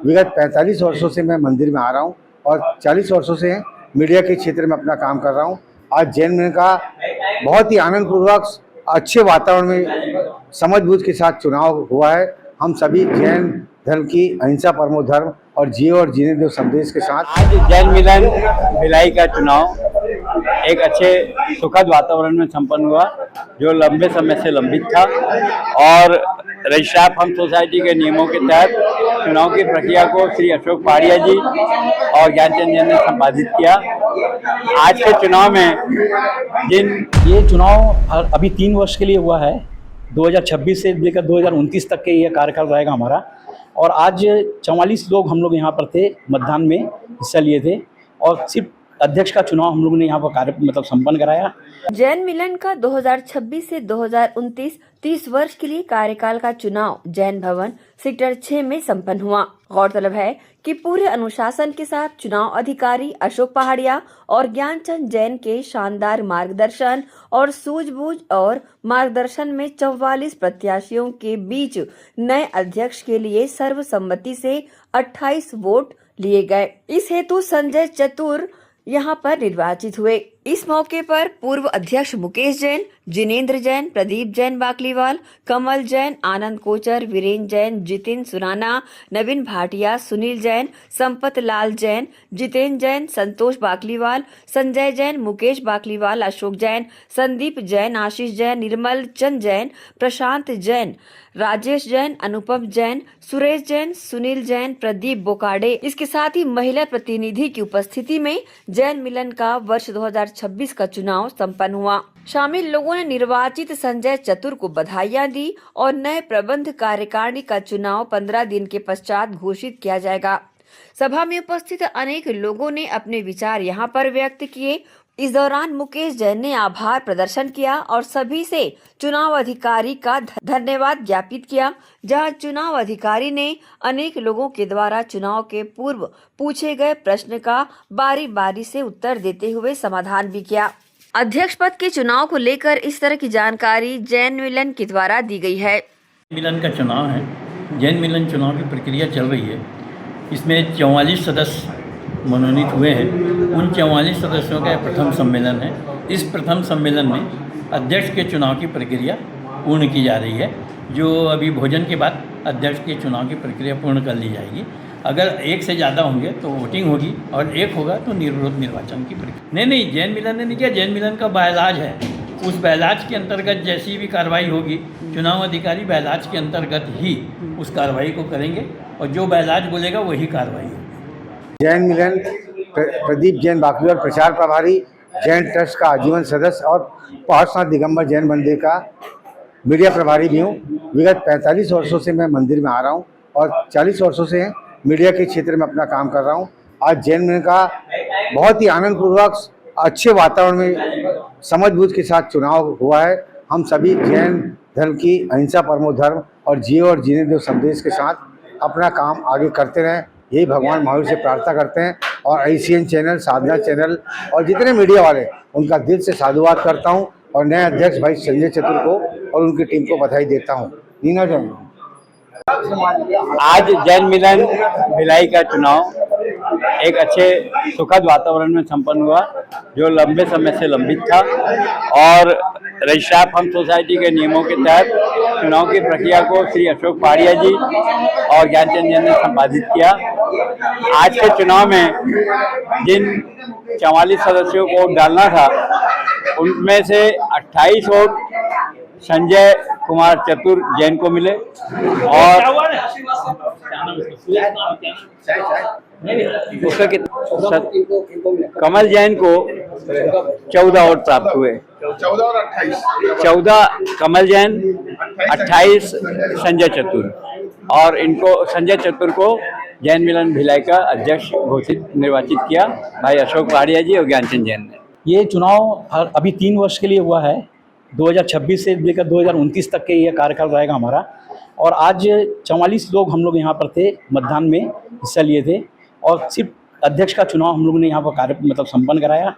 विगत 45 वर्षों से मैं मंदिर में आ रहा हूँ और 40 वर्षों से मीडिया के क्षेत्र में अपना काम कर रहा हूँ। आज जैन मिलन का बहुत ही आनंद पूर्वक अच्छे वातावरण में समझबूझ के साथ चुनाव हुआ है। हम सभी जैन धर्म की अहिंसा परमो धर्म और जियो और जीने दो संदेश के साथ आज जैन मिलन भिलाई का चुनाव एक अच्छे सुखद वातावरण में संपन्न हुआ, जो लंबे समय से लंबित था और रजिस्ट्रार ऑफ हम सोसाइटी के नियमों के तहत चुनाव की प्रक्रिया को श्री अशोक पहाड़िया जी और ज्ञानचंद जैन ने संपादित किया। आज के चुनाव में ये चुनाव अभी 3 वर्ष के लिए हुआ है। 2026 से लेकर 2029 तक के ये कार्यकाल रहेगा हमारा। और आज 44 लोग हम लोग यहाँ पर थे, मतदान में हिस्सा लिए थे और सिर्फ अध्यक्ष का चुनाव हम लोगों ने यहाँ पर संपन्न कराया। जैन मिलन का 2026 से 2029 30 वर्ष के लिए कार्यकाल का चुनाव जैन भवन सेक्टर 6 में संपन्न हुआ। गौरतलब है कि पूरे अनुशासन के साथ चुनाव अधिकारी अशोक पहाड़िया और ज्ञानचंद जैन के शानदार मार्गदर्शन और सूझबूझ और मार्गदर्शन में 44 प्रत्याशियों के बीच नए अध्यक्ष के लिए सर्वसम्मति से 28 वोट लिए गए। इस हेतु संजय चतुर यहाँ पर निर्वाचित हुए। इस मौके पर पूर्व अध्यक्ष मुकेश जैन, जिनेंद्र जैन, प्रदीप जैन बाकलीवाल, कमल जैन, आनंद कोचर, वीरेंद्र जैन, जितिन सुराना, नवीन भाटिया, सुनील जैन, संपत लाल जैन, जितेंद्र जैन, संतोष बाकलीवाल, संजय जैन, मुकेश बाकलीवाल, अशोक जैन, संदीप जैन, आशीष जैन, निर्मल चंद जैन, प्रशांत जैन, राजेश जैन, अनुपम जैन, सुरेश जैन, सुनील जैन, प्रदीप बोकाडे। इसके साथ ही महिला प्रतिनिधि की उपस्थिति में जैन मिलन का वर्ष 2026 का चुनाव संपन्न हुआ। शामिल लोगों ने निर्वाचित संजय चतुर को बधाइयां दी और नए प्रबंध कार्यकारिणी का चुनाव 15 दिन के पश्चात घोषित किया जाएगा। सभा में उपस्थित अनेक लोगों ने अपने विचार यहां पर व्यक्त किए। इस दौरान मुकेश जैन ने आभार प्रदर्शन किया और सभी से चुनाव अधिकारी का धन्यवाद ज्ञापित किया, जहां चुनाव अधिकारी ने अनेक लोगों के द्वारा चुनाव के पूर्व पूछे गए प्रश्न का बारी बारी से उत्तर देते हुए समाधान भी किया। अध्यक्ष पद के चुनाव को लेकर इस तरह की जानकारी जैन मिलन के द्वारा दी गई है। मिलन का चुनाव है। जैन मिलन चुनाव की प्रक्रिया चल रही है। इसमें 44 सदस्य मनोनीत हुए हैं। उन 44 सदस्यों का प्रथम सम्मेलन है। इस प्रथम सम्मेलन में अध्यक्ष के चुनाव की प्रक्रिया पूर्ण की जा रही है, जो अभी भोजन के बाद अध्यक्ष के चुनाव की प्रक्रिया पूर्ण कर ली जाएगी। अगर एक से ज़्यादा होंगे तो वोटिंग होगी और एक होगा तो निर्विरोध निर्वाचन की प्रक्रिया। नहीं, जैन मिलन ने नहीं किया। जैन मिलन का बहलाज है। उस बहलाज के अंतर्गत जैसी भी कार्रवाई होगी, चुनाव अधिकारी बहलाज के अंतर्गत ही उस कार्रवाई को करेंगे और जो बहलाज बोलेगा वही कार्रवाई होगी। जैन मिलन प्रदीप जैन बाकलीवाल प्रचार प्रभारी, जैन ट्रस्ट का आजीवन सदस्य और पार्श्वनाथ दिगंबर जैन मंदिर का मीडिया प्रभारी भी हूँ। विगत 45 वर्षों से मैं मंदिर में आ रहा हूँ और 40 वर्षों से मीडिया के क्षेत्र में अपना काम कर रहा हूँ। आज जैन मिलन का बहुत ही आनंद पूर्वक अच्छे वातावरण में समझबूझ के साथ चुनाव हुआ है। हम सभी जैन धर्म की अहिंसा परमो धर्म और जियो और जीने दो संदेश के साथ अपना काम आगे करते रहें, यही भगवान महावीर से प्रार्थना करते हैं। और ICN चैनल, साधना चैनल और जितने मीडिया वाले, उनका दिल से साधुवाद करता हूं और नए अध्यक्ष भाई संजय चतुर को और उनकी टीम को बधाई देता हूं। नीना जैन। आज जैन मिलन भिलाई का चुनाव एक अच्छे सुखद वातावरण में संपन्न हुआ, जो लंबे समय से लंबित था और रजिस्ट्रार ऑफ हम सोसाइटी के नियमों के तहत चुनाव की प्रक्रिया को श्री अशोक पहाड़िया जी और ज्ञानचंद जैन ने संपादित किया। आज के चुनाव में जिन 44 सदस्यों को वोट डालना था, उनमें से 28 वोट संजय कुमार चतुर जैन को मिले और उसका कमल जैन को 14 वोट प्राप्त हुए। 14 कमल जैन, 28 संजय चतुर और इनको संजय चतुर को जैन मिलन भिलाई का अध्यक्ष घोषित निर्वाचित किया भाई अशोक पहाड़िया जी और ज्ञानचंद जैन ने। ये चुनाव अभी 3 वर्ष के लिए हुआ है। 2026 से लेकर 2029 तक के ये कार्यकाल रहेगा हमारा। और आज 44 लोग हम लोग यहाँ पर थे, मतदान में हिस्सा लिए थे और सिर्फ अध्यक्ष का चुनाव हम लोगों ने यहाँ पर कार्य मतलब संपन्न कराया।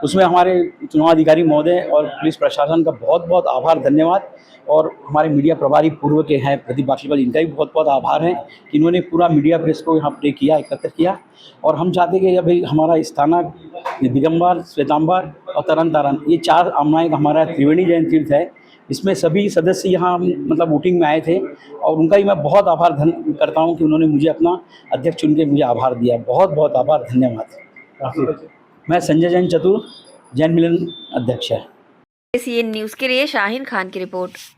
उसमें हमारे चुनाव अधिकारी महोदय और पुलिस प्रशासन का बहुत बहुत आभार, धन्यवाद। और हमारे मीडिया प्रभारी पूर्व के हैं प्रदीप बाक्षीपाल, इनका भी बहुत बहुत आभार है कि इन्होंने पूरा मीडिया प्रेस को यहाँ पे किया, एकत्र किया। और हम चाहते कि अभी हमारा स्थानक दिगंबर, श्वेतांबर और तरन तारण, ये 4 आमनाएं का हमारा त्रिवेणी जैन तीर्थ है। इसमें सभी सदस्य यहाँ मतलब वोटिंग में आए थे और उनका ही मैं बहुत आभार करता हूँ कि उन्होंने मुझे अपना अध्यक्ष चुन के मुझे आभार दिया। बहुत बहुत आभार, धन्यवाद। मैं संजय जैन चतुर, जैन मिलन अध्यक्ष है। सीएन न्यूज़ के लिए शाहीन खान की रिपोर्ट।